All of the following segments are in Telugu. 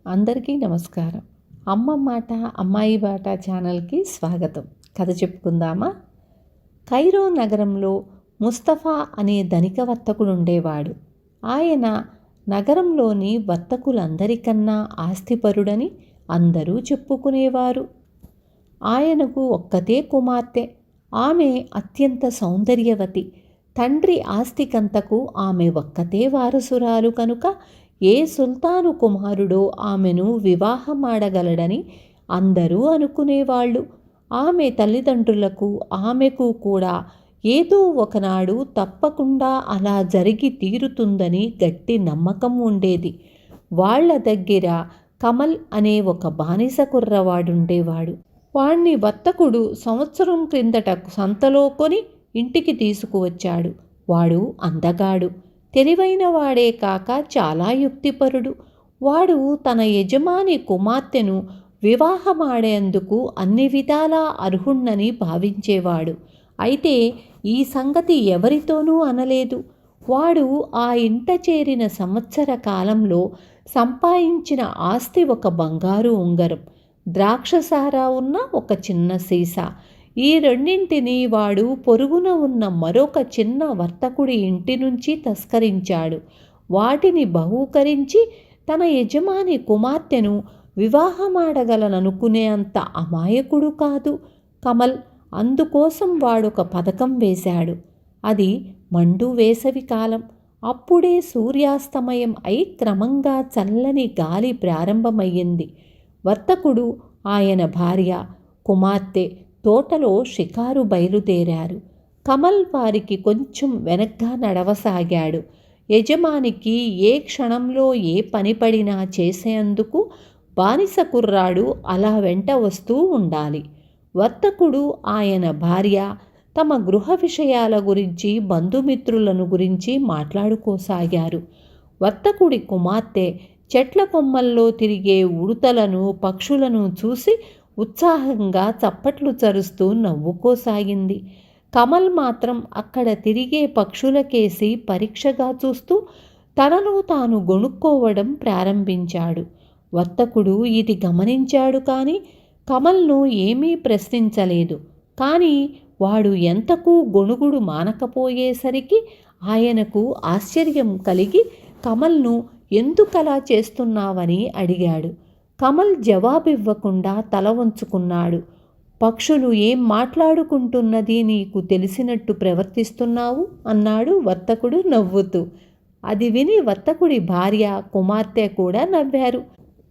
అందరికీ నమస్కారం. అమ్మ మాట అమ్మాయి బాట ఛానల్కి స్వాగతం. కథ చెప్పుకుందామా? కైరో నగరంలో ముస్తఫా అనే ధనిక వర్తకుడు ఉండేవాడు. ఆయన నగరంలోని వర్తకులందరికన్నా ఆస్తిపరుడని అందరూ చెప్పుకునేవారు. ఆయనకు ఒక్కతే కుమార్తె. ఆమె అత్యంత సౌందర్యవతి. తండ్రి ఆస్తికంతకు ఆమె ఒక్కతే వారసురాలు కనుక ఏ సుల్తాను కుమారుడో ఆమెను వివాహమాడగలడని అందరూ అనుకునేవాళ్ళు. ఆమె తల్లిదండ్రులకు ఆమెకు కూడా ఏదో ఒకనాడు తప్పకుండా అలా జరిగి తీరుతుందని గట్టి నమ్మకం ఉండేది. వాళ్ల దగ్గర కమల్ అనే ఒక బానిస కుర్రవాడుండేవాడు. వాణ్ణి వర్తకుడు సంవత్సరం క్రిందట సంతలో కొని ఇంటికి తీసుకువచ్చాడు. వాడు అందగాడు, తెలివైన వాడే కాక చాలా యుక్తిపరుడు. వాడు తన యజమాని కుమార్తెను వివాహమాడేందుకు అన్ని విధాలా అర్హుణ్ణని భావించేవాడు. అయితే ఈ సంగతి ఎవరితోనూ అనలేదు. వాడు ఆ ఇంట చేరిన సంవత్సర కాలంలో సంపాదించిన ఆస్తి ఒక బంగారు ఉంగరం, ద్రాక్షసారా ఉన్న ఒక చిన్న సీసా. ఈ రెండింటిని వాడు పొరుగున ఉన్న మరొక చిన్న వర్తకుడి ఇంటి నుంచి తస్కరించాడు. వాటిని బహూకరించి తన యజమాని కుమార్తెను వివాహమాడగలననుకునే అంత అమాయకుడు కాదు కమల్. అందుకోసం వాడొక పథకం వేశాడు. అది మండు వేసవి కాలం. అప్పుడే సూర్యాస్తమయం అయి క్రమంగా చల్లని గాలి ప్రారంభమయ్యింది. వర్తకుడు, ఆయన భార్య, కుమార్తె తోటలో షికారు బయలుదేరారు. కమల్ వారికి కొంచెం వెనక్గా నడవసాగాడు. యజమానికి ఏ క్షణంలో ఏ పని పడినా చేసేందుకు బానిస కుర్రాడు అలా వెంట వస్తూ ఉండాలి. వర్తకుడు, ఆయన భార్య తమ గృహ విషయాల గురించి, బంధుమిత్రులను గురించి మాట్లాడుకోసాగారు. వర్తకుడి కుమార్తె చెట్ల కొమ్మల్లో తిరిగే ఉడుతలను, పక్షులను చూసి ఉత్సాహంగా చప్పట్లు చరుస్తూ నవ్వుకోసాగింది. కమల్ మాత్రం అక్కడ తిరిగే పక్షులకేసి పరీక్షగా చూస్తూ తనలో తాను గొణుక్కోవడం ప్రారంభించాడు. వర్తకుడు ఇది గమనించాడు కానీ కమల్ను ఏమీ ప్రశ్నించలేదు. కానీ వాడు ఎంతకు గొణుగుడు మానకపోయేసరికి ఆయనకు ఆశ్చర్యం కలిగి కమల్ను ఎందుకలా చేస్తున్నావని అడిగాడు. కమల్ జవాబివ్వకుండా తల వంచుకున్నాడు. పక్షులు ఏం మాట్లాడుకుంటున్నది నీకు తెలిసినట్టు ప్రవర్తిస్తున్నావు అన్నాడు వర్తకుడు నవ్వుతూ. అది విని వర్తకుడి భార్య, కుమార్తె కూడా నవ్వారు.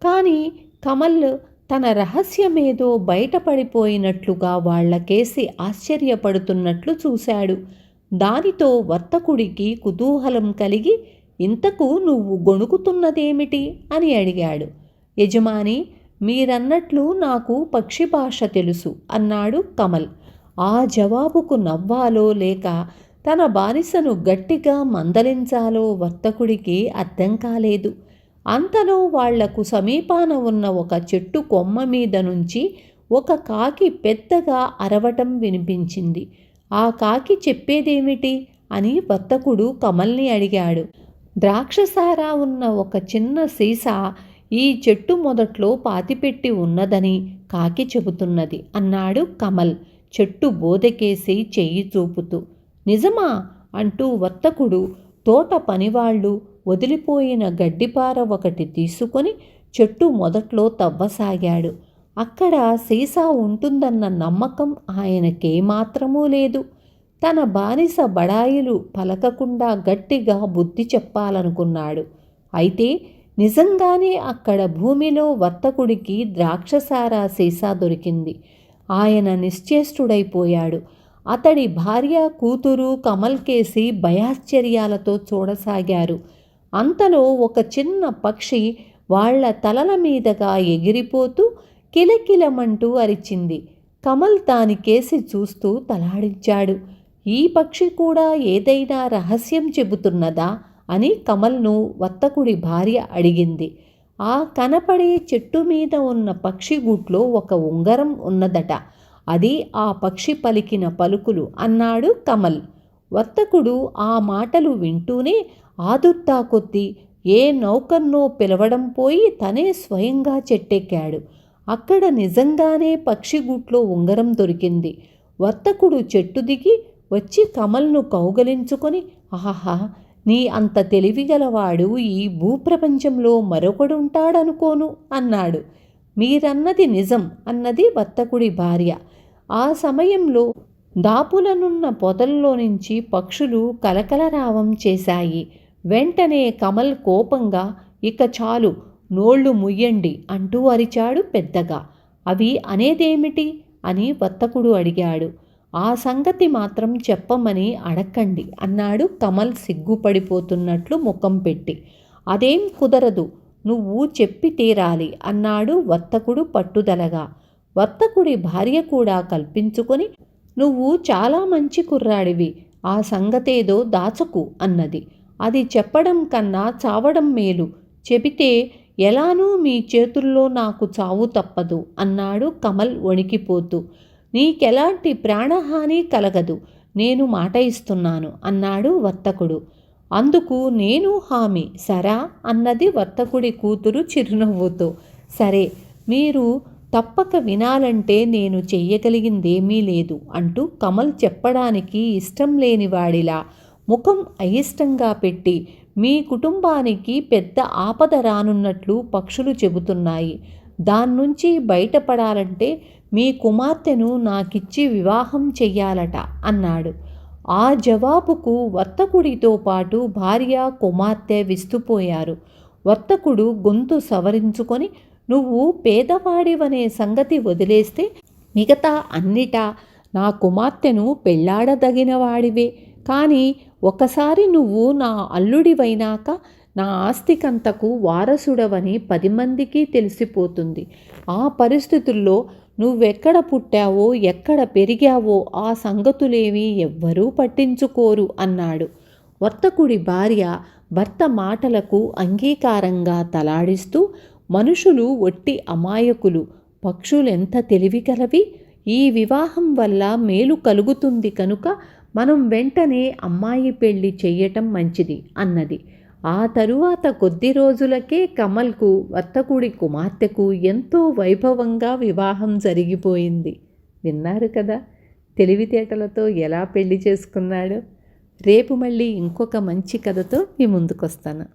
కానీ కమల్ తన రహస్యమేదో బయటపడిపోయినట్లుగా వాళ్లకేసి ఆశ్చర్యపడుతున్నట్లు చూశాడు. దానితో వర్తకుడికి కుతూహలం కలిగి ఇంతకు నువ్వు గొణుకుతున్నదేమిటి అని అడిగాడు. యజమాని, మీరన్నట్లు నాకు పక్షి భాష తెలుసు అన్నాడు కమల్. ఆ జవాబుకు నవ్వాలో లేక తన బానిసను గట్టిగా మందలించాలో వర్తకుడికి అర్థం కాలేదు. అంతలో వాళ్లకు సమీపాన ఉన్న ఒక చెట్టు కొమ్మ మీద నుంచి ఒక కాకి పెద్దగా అరవటం వినిపించింది. ఆ కాకి చెప్పేదేమిటి అని వర్తకుడు కమల్ని అడిగాడు. ద్రాక్షసారా ఉన్న ఒక చిన్న సీసా ఈ చెట్టు మొదట్లో పాతిపెట్టి ఉన్నదని కాకి చెబుతున్నది అన్నాడు కమల్ చెట్టు బోదెకేసి చెయ్యి చూపుతూ. నిజమా అంటూ వర్తకుడు తోట పనివాళ్లు వదిలిపోయిన గడ్డిపార ఒకటి తీసుకొని చెట్టు మొదట్లో తవ్వసాగాడు. అక్కడ సీసా ఉంటుందన్న నమ్మకం ఆయనకేమాత్రమూ లేదు. తన బానిస బడాయిలు పలకకుండా గట్టిగా బుద్ధి చెప్పాలనుకున్నాడు. అయితే నిజంగానే అక్కడ భూమిలో వర్తకుడికి ద్రాక్షసారా సీసా దొరికింది. ఆయన నిశ్చేష్టుడైపోయాడు. అతడి భార్య, కూతురు కమల్కేసి భయాశ్చర్యాలతో చూడసాగారు. అంతలో ఒక చిన్న పక్షి వాళ్ల తలల మీదగా ఎగిరిపోతూ కిలకిలమంటూ అరిచింది. కమల్ దానికేసి చూస్తూ తలాడించాడు. ఈ పక్షి కూడా ఏదైనా రహస్యం చెబుతున్నదా అని కమల్ను వర్తకుడి భార్య అడిగింది. ఆ కనపడే చెట్టు మీద ఉన్న పక్షి గూట్లో ఒక ఉంగరం ఉన్నదట. అది ఆ పక్షి పలికిన పలుకులు అన్నాడు కమల్. వర్తకుడు ఆ మాటలు వింటూనే ఆదుర్దా కొద్దీ ఏ నౌకర్నో పిలవడం పోయి తనే స్వయంగా చెట్టెక్కాడు. అక్కడ నిజంగానే పక్షిగూట్లో ఉంగరం దొరికింది. వర్తకుడు చెట్టు దిగి వచ్చి కమల్ను కౌగలించుకొని, ఆహా, నీ అంత తెలివిగలవాడు ఈ భూప్రపంచంలో మరొకడుంటాడనుకోను అన్నాడు. మీరన్నది నిజం అన్నది వర్తకుడి భార్య. ఆ సమయంలో దాపులనున్న పొదల్లో నుంచి పక్షులు కలకలరావం చేశాయి. వెంటనే కమల్ కోపంగా, ఇక చాలు, నోళ్లు ముయ్యండి అంటూ అరిచాడు పెద్దగా. అవి అనేదేమిటి అని వర్తకుడు అడిగాడు. ఆ సంగతి మాత్రం చెప్పమని అడక్కండి అన్నాడు కమల్ సిగ్గుపడిపోతున్నట్లు ముఖం పెట్టి. అదేం కుదరదు, నువ్వు చెప్పి తీరాలి అన్నాడు వర్తకుడు పట్టుదలగా. వర్తకుడి భార్య కూడా కల్పించుకొని, నువ్వు చాలా మంచి కుర్రాడివి, ఆ సంగతేదో దాచకు అన్నది. అది చెప్పడం కన్నా చావడం మేలు, చెబితే ఎలానూ మీ చేతుల్లో నాకు చావు తప్పదు అన్నాడు కమల్ వణికిపోతూ. నీకెలాంటి ప్రాణహాని కలగదు, నేను మాట ఇస్తున్నాను అన్నాడు వర్తకుడు. అందుకు నేను హామీ, సరా అన్నది వర్తకుడి కూతురు చిరునవ్వుతో. సరే, మీరు తప్పక వినాలంటే నేను చెయ్యగలిగిందేమీ లేదు అంటూ కమల్ చెప్పడానికి ఇష్టం లేనివాడిలా ముఖం అయిష్టంగా పెట్టి, మీ కుటుంబానికి పెద్ద ఆపద రానున్నట్లు పక్షులు చెబుతున్నాయి. దాన్నుంచి బయటపడాలంటే మీ కుమార్తెను నాకిచ్చి వివాహం చెయ్యాలట అన్నాడు. ఆ జవాబుకు వర్తకుడితో పాటు భార్య కుమార్తె విస్తుపోయారు. వర్తకుడు గొంతు సవరించుకొని, నువ్వు పేదవాడివనే సంగతి వదిలేస్తే మిగతా అన్నిటా నా కుమార్తెను పెళ్లాడదగినవాడివే. కానీ ఒకసారి నువ్వు నా అల్లుడివైనాక నా ఆస్తికంతకు వారసుడవని 10 మందికి తెలిసిపోతుంది. ఆ పరిస్థితుల్లో నువ్వెక్కడ పుట్టావో ఎక్కడ పెరిగావో ఆ సంగతులేవి ఎవ్వరూ పట్టించుకోరు అన్నాడు. వర్తకుడి భార్య భర్త మాటలకు అంగీకారంగా తలాడిస్తూ, మనుషులు ఒట్టి అమాయకులు, పక్షులెంత తెలివిగలవి, ఈ వివాహం వల్ల మేలు కలుగుతుంది కనుక మనం వెంటనే అమ్మాయి పెళ్లి చెయ్యటం మంచిది అన్నది. ఆ తరువాత కొద్ది రోజులకే కమల్కు వర్తకుడి కుమార్తెకు ఎంతో వైభవంగా వివాహం జరిగిపోయింది. విన్నారు కదా, తెలివితేటలతో ఎలా పెళ్లి చేసుకున్నాడో. రేపు మళ్ళీ ఇంకొక మంచి కథతో మీ ముందుకొస్తాను.